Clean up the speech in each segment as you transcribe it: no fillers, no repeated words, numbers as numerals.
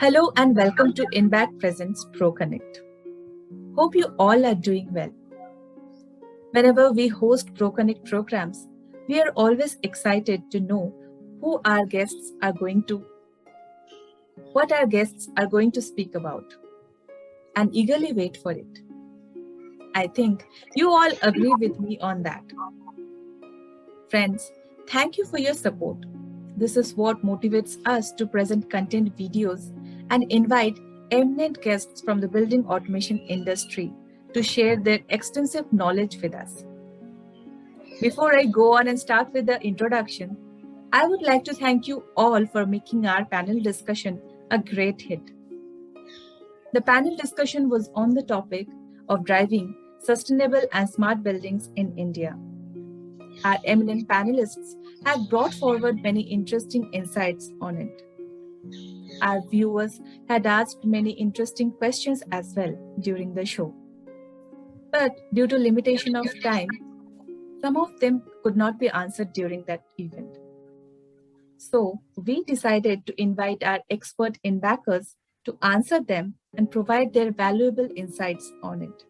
Hello and welcome to InBack Presents ProConnect. Hope you all are doing well. Whenever we host ProConnect programs, we are always excited to know what our guests are going to speak about, and eagerly wait for it. I think you all agree with me on that. Friends, thank you for your support. This is what motivates us to present content videos and invite eminent guests from the building automation industry to share their extensive knowledge with us. Before I go on and start with the introduction, I would like to thank you all for making our panel discussion a great hit. The panel discussion was on the topic of driving sustainable and smart buildings in India. Our eminent panelists have brought forward many interesting insights on it. Our viewers had asked many interesting questions as well during the show. But due to limitation of time, some of them could not be answered during that event. So we decided to invite our expert InBackers to answer them and provide their valuable insights on it.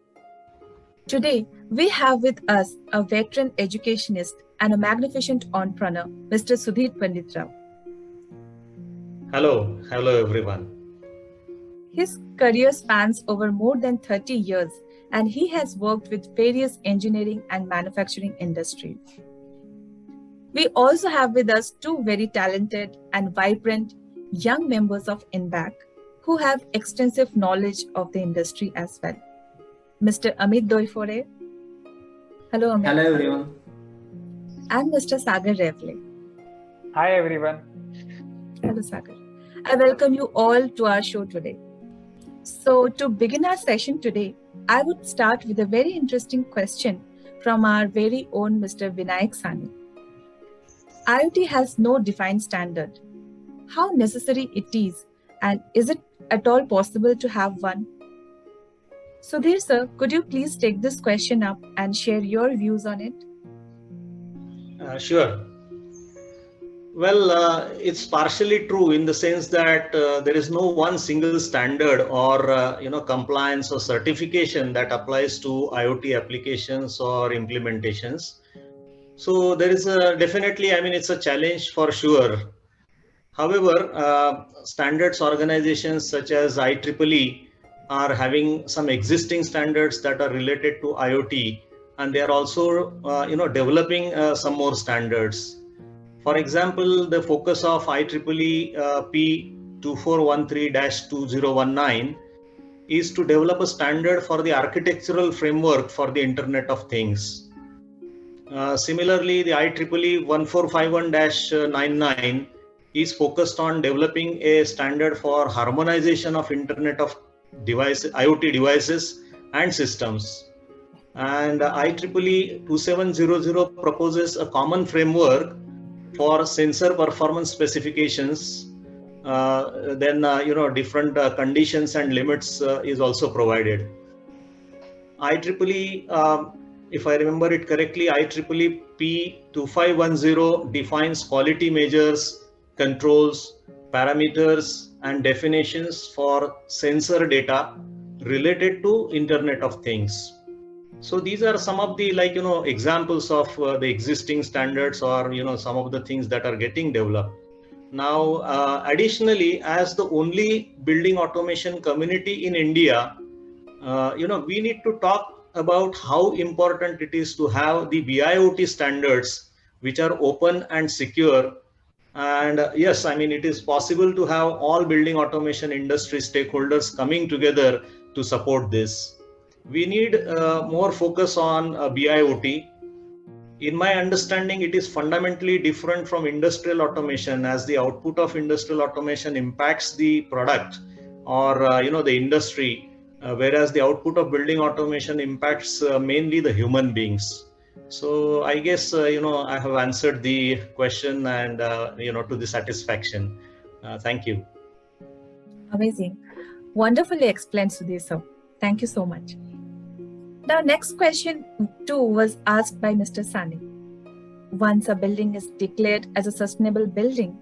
Today, we have with us a veteran educationist and a magnificent entrepreneur, Mr. Sudhir Pandit Rao. Hello everyone. His career spans over more than 30 years and he has worked with various engineering and manufacturing industries. We also have with us two very talented and vibrant young members of InBack who have extensive knowledge of the industry as well. Mr. Amit Doifore. Hello, Amit. Hello, everyone. And Mr. Sagar Revle. Hi, everyone. Hello, Sagar. I welcome you all to our show today. So, to begin our session today, I would start with a very interesting question from our very own Mr. Vinayak Sani. IoT has no defined standard. How necessary it is, and is it at all possible to have one? Sudhir sir, could you please take this question up and share your views on it? Sure. Well, it's partially true in the sense that there is no one single standard or compliance or certification that applies to IoT applications or implementations. So there is it's a challenge for sure. However, standards organizations such as IEEE are having some existing standards that are related to IoT, and they are also developing some more standards. For example, the focus of IEEE P2413-2019 is to develop a standard for the architectural framework for the Internet of Things. Similarly, the IEEE 1451-99 is focused on developing a standard for harmonization of Internet of IoT devices and systems. And IEEE 2700 proposes a common framework for sensor performance specifications. Different conditions and limits is also provided. IEEE, if I remember it correctly, IEEE P2510 defines quality measures, controls, parameters, and definitions for sensor data related to Internet of Things. So these are some of the examples of the existing standards or some of the things that are getting developed. Now, additionally, as the only building automation community in India, we need to talk about how important it is to have the BIoT standards which are open and secure. And yes, it is possible to have all building automation industry stakeholders coming together to support this. We need more focus on BIoT. In my understanding, it is fundamentally different from industrial automation, as the output of industrial automation impacts the product or the industry, whereas the output of building automation impacts mainly the human beings. So I guess I have answered the question and to the satisfaction. Thank you. Amazing. Wonderfully explained, Sudhir sir. Thank you so much. Now, next question too was asked by Mr. Sani. Once a building is declared as a sustainable building,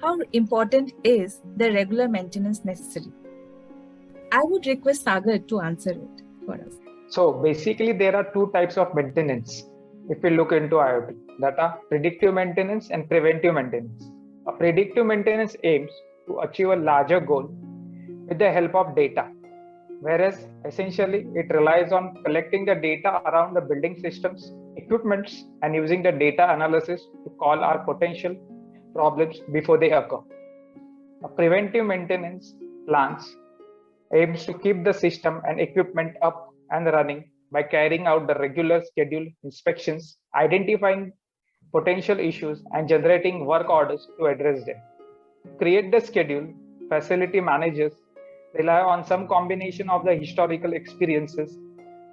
How important is the regular maintenance necessary? I would request Sagar to answer it for us. So basically, there are two types of maintenance if we look into IoT, that are predictive maintenance and preventive maintenance. A predictive maintenance aims to achieve a larger goal with the help of data, whereas essentially it relies on collecting the data around the building systems, equipments, and using the data analysis to call our potential problems before they occur. A preventive maintenance plans aims to keep the system and equipment up and running by carrying out the regular scheduled inspections, identifying potential issues, and generating work orders to address them. To create the schedule, facility managers rely on some combination of the historical experiences,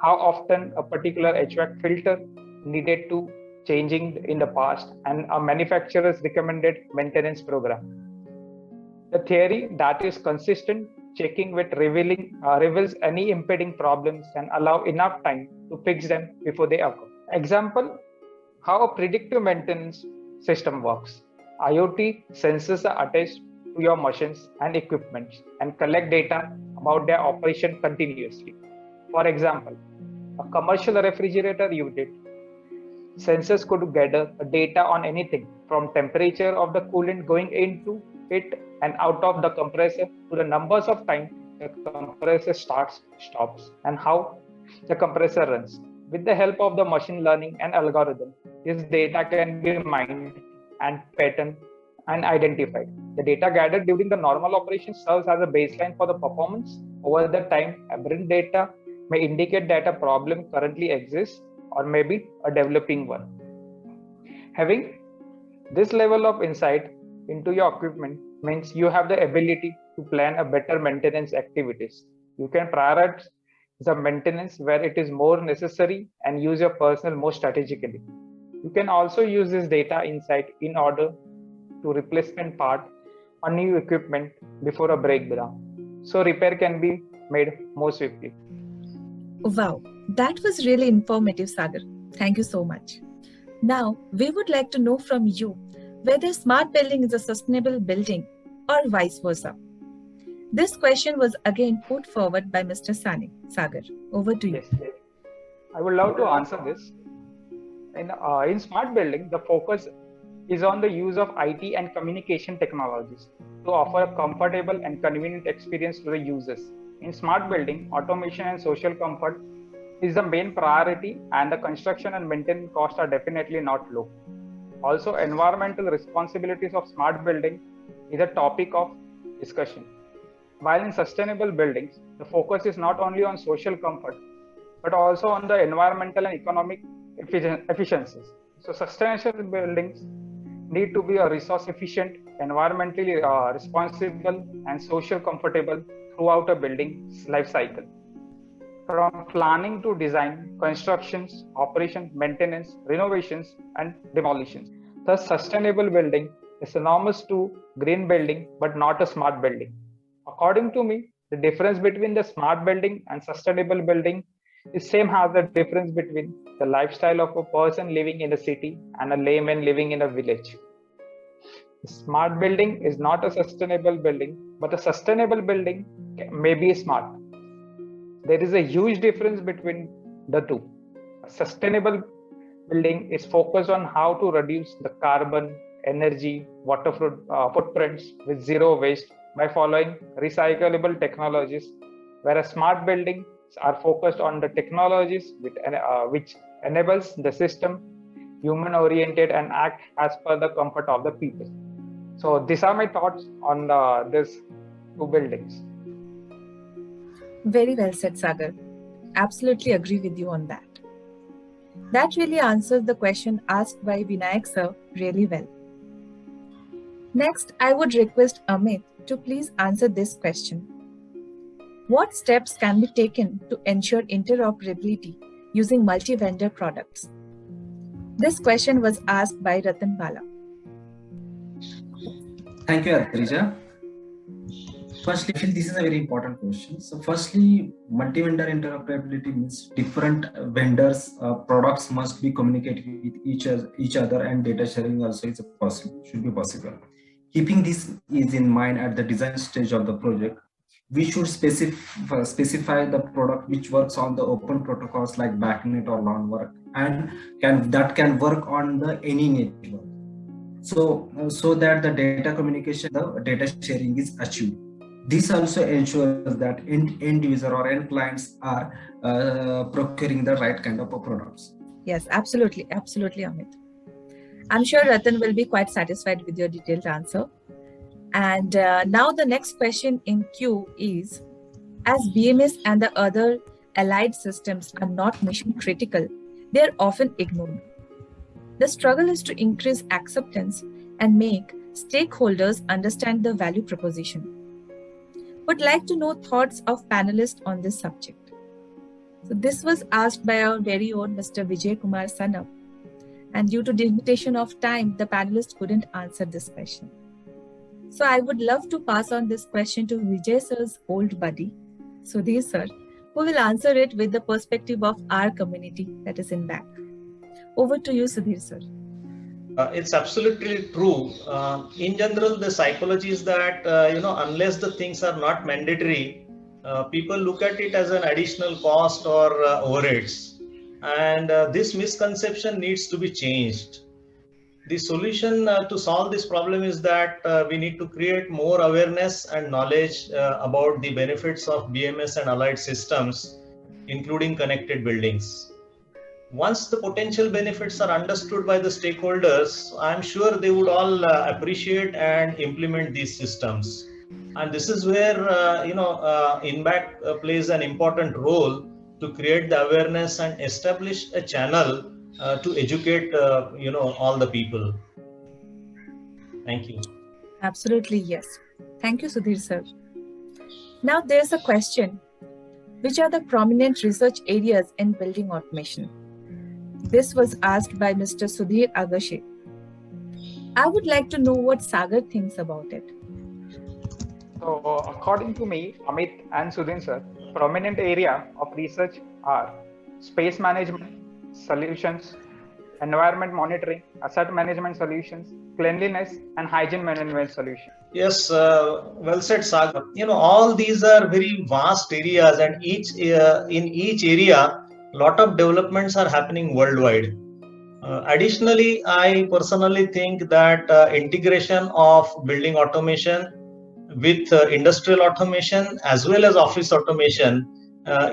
how often a particular HVAC filter needed to changing in the past, and a manufacturer's recommended maintenance program. The theory that is consistent checking with reveals any impeding problems and allow enough time to fix them before they occur. Example, how a predictive maintenance system works. IoT sensors are attached to your machines and equipment and collect data about their operation continuously. For example, a commercial refrigerator unit sensors could gather data on anything from temperature of the coolant going into it and out of the compressor to the numbers of times the compressor starts, stops, and how the compressor runs. With the help of the machine learning and algorithm, this data can be mined and patterned and identified. The data gathered during the normal operation serves as a baseline for the performance. Over the time, aberrant data may indicate that a problem currently exists or maybe a developing one. Having this level of insight into your equipment means you have the ability to plan a better maintenance activities. You can prioritize the maintenance where it is more necessary and use your personnel more strategically. You can also use this data insight in order to replacement part on new equipment before a breakdown, so repair can be made more swiftly. Wow, that was really informative, Sagar. Thank you so much. Now, we would like to know from you whether smart building is a sustainable building or vice versa. This question was again put forward by Mr. Sane. Sagar, over to you. Yes. I would love to answer this. In smart building, the focus is on the use of IT and communication technologies to offer a comfortable and convenient experience to the users. In smart building, automation and social comfort is the main priority, and the construction and maintenance costs are definitely not low. Also, environmental responsibilities of smart building is a topic of discussion. While in sustainable buildings, the focus is not only on social comfort, but also on the environmental and economic efficiencies. So sustainable buildings need to be a resource efficient, environmentally responsible, and social comfortable throughout a building's life cycle. From planning to design, constructions, operation, maintenance, renovations, and demolitions. Thus, sustainable building is synonymous to green building, but not a smart building. According to me, the difference between the smart building and sustainable building is same as the difference between the lifestyle of a person living in a city and a layman living in a village. A smart building is not a sustainable building, but a sustainable building may be smart. There is a huge difference between the two. A sustainable building is focused on how to reduce the carbon, energy, water footprints with zero waste by following recyclable technologies, whereas smart buildings are focused on the technologies which enables the system human oriented and act as per the comfort of the people. So these are my thoughts on these two buildings. Very well said, Sagar. Absolutely agree with you on that. That really answers the question asked by Vinayak sir really well. Next, I would request Amit to please answer this question. What steps can be taken to ensure interoperability using multi-vendor products? This question was asked by Ratan Bala. Thank you, Adrija. Firstly, I feel this is a very important question. So firstly, multi-vendor interoperability means different vendors' products must be communicated with each other, and data sharing also is possible, should be possible. Keeping this is in mind at the design stage of the project, we should specify the product which works on the open protocols like BACnet or LAN and can work on the any network. So that the data communication, the data sharing is achieved. This also ensures that end user or end clients are procuring the right kind of products. Yes, absolutely, Amit. I'm sure Ratan will be quite satisfied with your detailed answer. And now the next question in queue is, as BMS and the other allied systems are not mission critical, they are often ignored. The struggle is to increase acceptance and make stakeholders understand the value proposition. Would like to know thoughts of panelists on this subject. So this was asked by our very own Mr. Vijay Kumar Sanam. And due to limitation of time, the panelists couldn't answer this question. So I would love to pass on this question to Vijay sir's old buddy, Sudhir sir, who will answer it with the perspective of our community that is in back. Over to you, Sudhir sir. It's absolutely true. In general, the psychology is that, unless the things are not mandatory, people look at it as an additional cost or overheads. And this misconception needs to be changed. The solution to solve this problem is that we need to create more awareness and knowledge about the benefits of BMS and allied systems, including connected buildings. Once the potential benefits are understood by the stakeholders, I'm sure they would all appreciate and implement these systems. And this is where, INBAC plays an important role to create the awareness and establish a channel to educate, all the people. Thank you. Absolutely, yes. Thank you, Sudhir sir. Now there's a question. Which are the prominent research areas in building automation? This was asked by Mr. Sudhir Agashe. I would like to know what Sagar thinks about it. So, according to me, Amit and Sudhin sir, prominent area of research are space management solutions, environment monitoring, asset management solutions, cleanliness and hygiene management solutions. Yes, well said, Sagar. All these are very vast areas, and in each area, lot of developments are happening worldwide. Additionally, I personally think that integration of building automation with industrial automation as well as office automation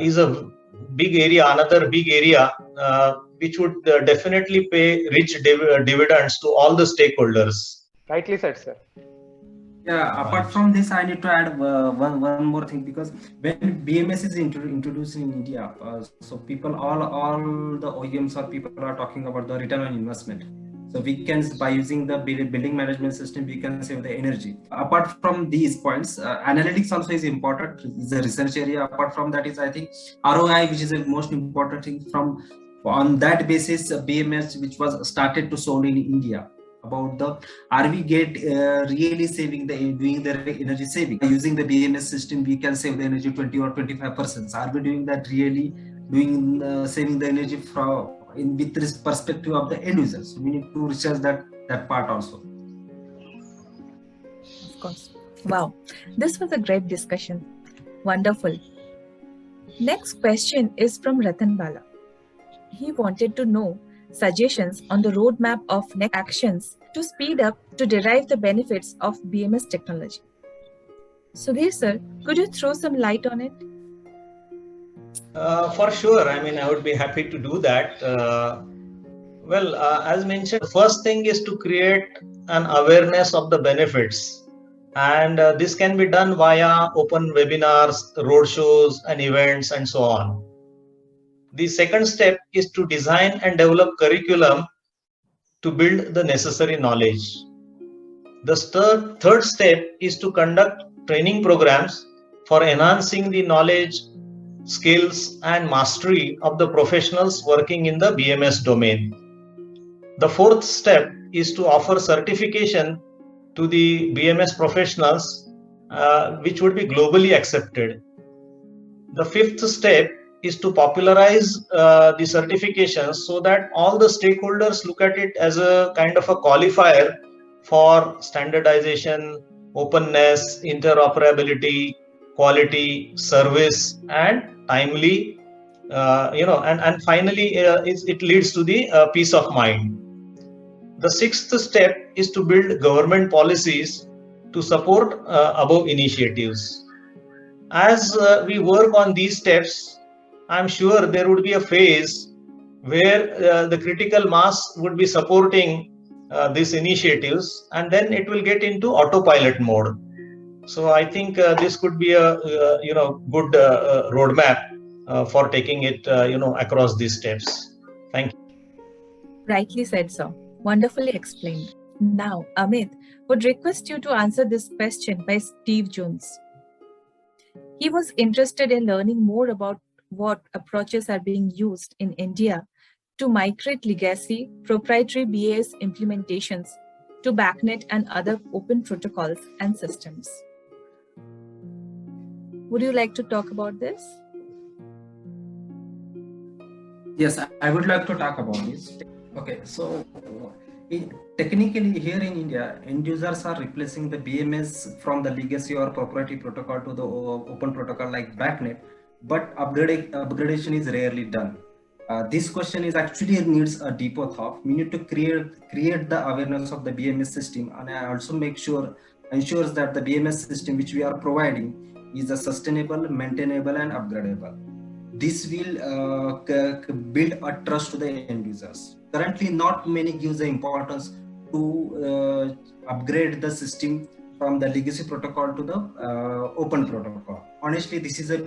is a big area, another big area, which would definitely pay rich dividends to all the stakeholders. Rightly said, sir. Yeah, apart from this, I need to add one more thing, because when BMS is introduced in India, so people, all the OEMs or people are talking about the return on investment. So we can, by using the building management system, we can save the energy. Apart from these points, analytics also is important. It's a research area. Apart from that is, I think, ROI, which is the most important thing. On that basis, BMS, which was started to sold in India, about are we really saving doing the energy saving? Using the BMS system, we can save the energy 20 or 25%. Are we doing that really, saving the energy with this perspective of the end users? We need to research that part also. Of course. Wow, this was a great discussion. Wonderful. Next question is from Ratan Bala. He wanted to know suggestions on the roadmap of next actions to speed up to derive the benefits of BMS technology. Sudhir sir, could you throw some light on it? For sure. I would be happy to do that. As mentioned, the first thing is to create an awareness of the benefits. And this can be done via open webinars, roadshows, and events, and so on. The second step is to design and develop curriculum to build the necessary knowledge. The third step is to conduct training programs for enhancing the knowledge, skills, and mastery of the professionals working in the BMS domain. The fourth step is to offer certification to the BMS professionals, which would be globally accepted. The fifth step is to popularize the certifications so that all the stakeholders look at it as a kind of a qualifier for standardization, openness, interoperability, quality, service, and timely, and finally, it leads to the peace of mind. The sixth step is to build government policies to support above initiatives. As we work on these steps, I'm sure there would be a phase where the critical mass would be supporting these initiatives, and then it will get into autopilot mode. So I think this could be a good roadmap for taking it across these steps. Thank you. Rightly said, sir. Wonderfully explained. Now, Amit would request you to answer this question by Steve Jones. He was interested in learning more about what approaches are being used in India to migrate legacy proprietary BAS implementations to BACnet and other open protocols and systems. Would you like to talk about this? Yes, I would like to talk about this. Okay, so technically here in India, end users are replacing the BMS from the legacy or proprietary protocol to the open protocol like BACnet, but upgradation is rarely done. This question is actually needs a deeper thought. We need to create the awareness of the BMS system, and I also ensures that the BMS system which we are providing is a sustainable, maintainable, and upgradable. This will build a trust to the end users. Currently, not many gives the importance to upgrade the system from the legacy protocol to the open protocol. Honestly, this is a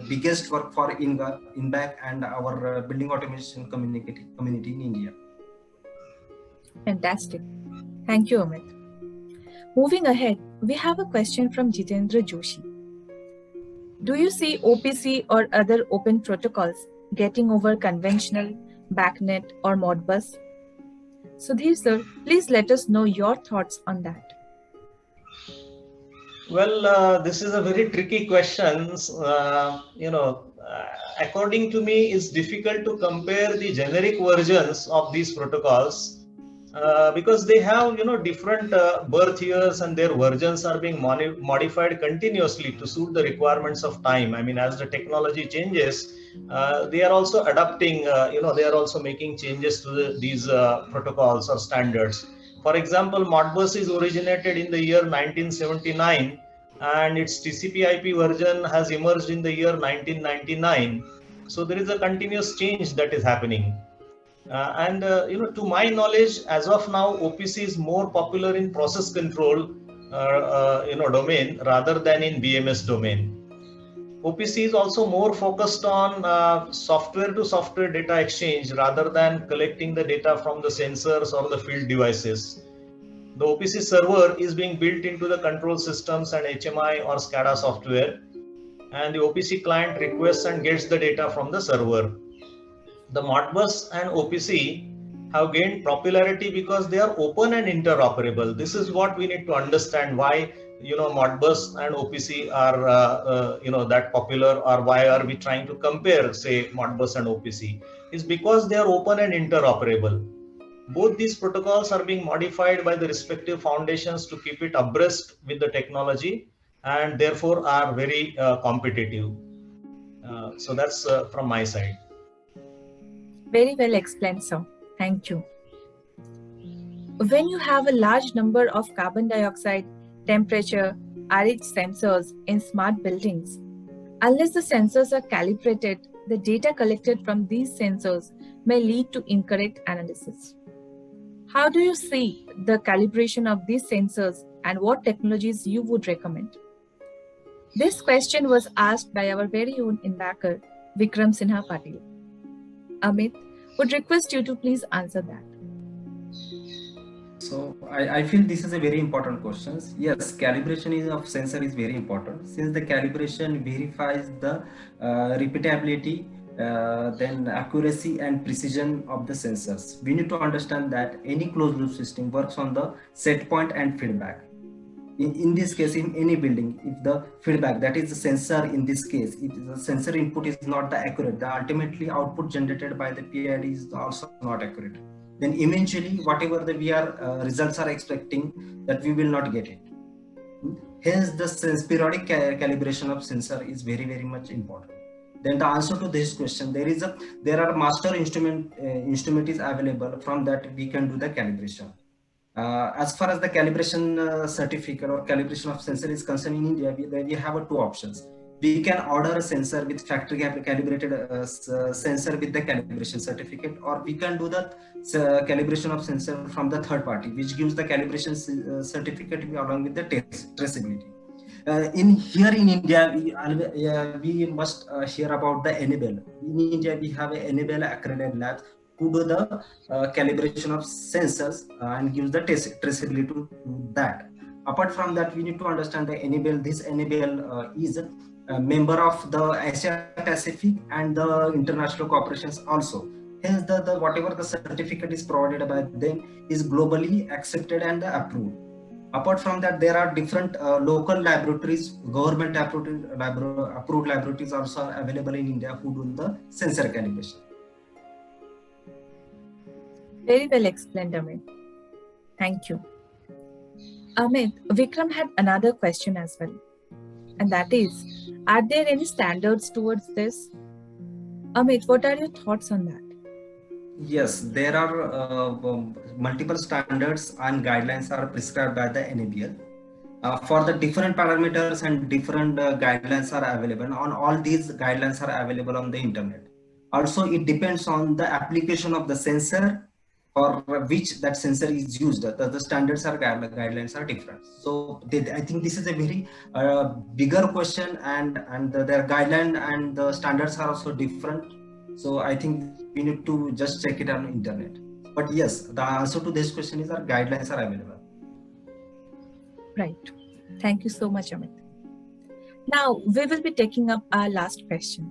biggest work for INBAC and our building automation community in India. Fantastic. Thank you, Amit. Moving ahead, we have a question from Jitendra Joshi. Do you see OPC or other open protocols getting over conventional BACnet or Modbus? Sudhir sir, please let us know your thoughts on that. Well, this is a very tricky question. According to me, it's difficult to compare the generic versions of these protocols because they have different birth years, and their versions are being modified continuously to suit the requirements of time. I mean, as the technology changes, they are also adapting. They are also making changes to these protocols or standards. For example, Modbus is originated in the year 1979, and its TCP/IP version has emerged in the year 1999. So there is a continuous change that is happening. To my knowledge, as of now, OPC is more popular in process control, domain rather than in BMS domain. OPC is also more focused on software to software data exchange rather than collecting the data from the sensors or the field devices. The OPC server is being built into the control systems and HMI or SCADA software, and the OPC client requests and gets the data from the server. The Modbus and OPC have gained popularity because they are open and interoperable. This is what we need to understand, why Modbus and OPC are that popular, or why are we trying to compare, say, Modbus and OPC, is because they are open and interoperable. Both these protocols are being modified by the respective foundations to keep it abreast with the technology, and therefore are very competitive. So that's from my side. Very well explained, sir. Thank you. When you have a large number of carbon dioxide, temperature, RH sensors in smart buildings, unless the sensors are calibrated, the data collected from these sensors may lead to incorrect analysis. How do you see the calibration of these sensors, and what technologies you would recommend? This question was asked by our very own INBACer, Vikram Sinha Patil. Amit would request you to please answer that. So I feel this is a very important question. Yes, calibration of sensor is very important, since the calibration verifies the repeatability, then accuracy and precision of the sensors. We need to understand that any closed loop system works on the set point and feedback. In this case, in any building, if the feedback, that is the sensor in this case, if the sensor input is not the accurate, the ultimately output generated by the PID is also not accurate. then eventually whatever the we are results are expecting, that we will not get it. Hence the periodic calibration of sensor is very much important. Then the answer to this question, there are master instrument is available. From that we can do the calibration. As far as the calibration certificate or calibration of sensor is concerned, in India we have two options. We can order a sensor with factory calibrated sensor with the calibration certificate, or we can do the calibration of sensor from the third party, which gives the calibration certificate along with the traceability. In India, we must hear about the Enable. In India, we have a Enable accredited labs who do the calibration of sensors and gives the traceability to that. Apart from that, we need to understand the Enable. This Enable is a member of the Asia Pacific and the international corporations also. Hence, the whatever the certificate is provided by them is globally accepted and approved. Apart from that, there are different local laboratories, government approved laboratories also are available in India who do the sensor calibration. Very well explained, Amit. Thank you. Amit, Vikram had another question as well. And that is, are there any standards towards this? Amit, what are your thoughts on that? Yes, there are multiple standards and guidelines are prescribed by the NABL. For the different parameters and different guidelines are available. On all these guidelines are available on the internet. Also, it depends on the application of the sensor for which that sensor is used. The standards or guidelines are different. So I think this is a very bigger question, and their guideline and the standards are also different. So I think we need to just check it on the internet. But yes, the answer to this question is our guidelines are available. Right. Thank you so much, Amit. Now we will be taking up our last question,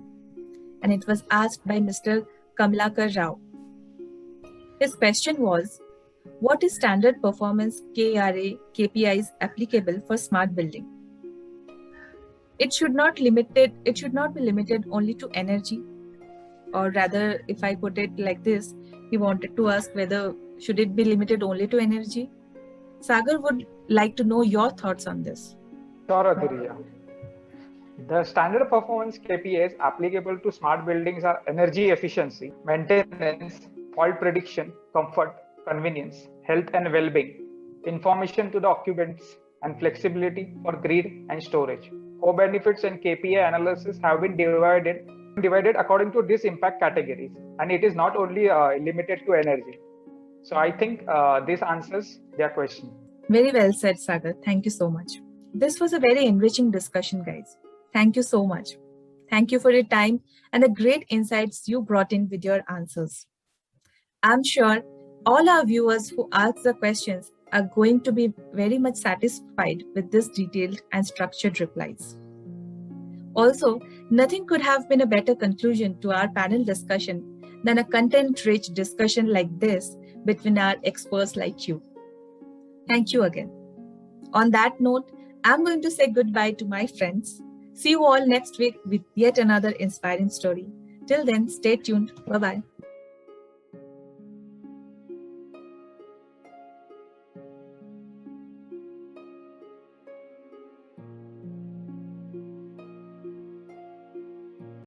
and it was asked by Mr. Kamlakar Rao. His question was, what is standard performance KRA KPIs applicable for smart building? It should not be limited only to energy, or rather, if I put it like this, he wanted to ask whether should it be limited only to energy? Sagar would like to know your thoughts on this. Sure, Adhiriya. The standard performance KPIs applicable to smart buildings are energy efficiency, maintenance, fault prediction, comfort, convenience, health and well-being, information to the occupants, and flexibility for grid and storage. Co-benefits and KPI analysis have been divided according to these impact categories, and it is not only limited to energy. So I think this answers their question. Very well said, Sagar. Thank you so much. This was a very enriching discussion, guys. Thank you so much. Thank you for your time and the great insights you brought in with your answers. I'm sure all our viewers who asked the questions are going to be very much satisfied with this detailed and structured replies. Also, nothing could have been a better conclusion to our panel discussion than a content-rich discussion like this between our experts like you. Thank you again. On that note, I'm going to say goodbye to my friends. See you all next week with yet another inspiring story. Till then, stay tuned. Bye-bye.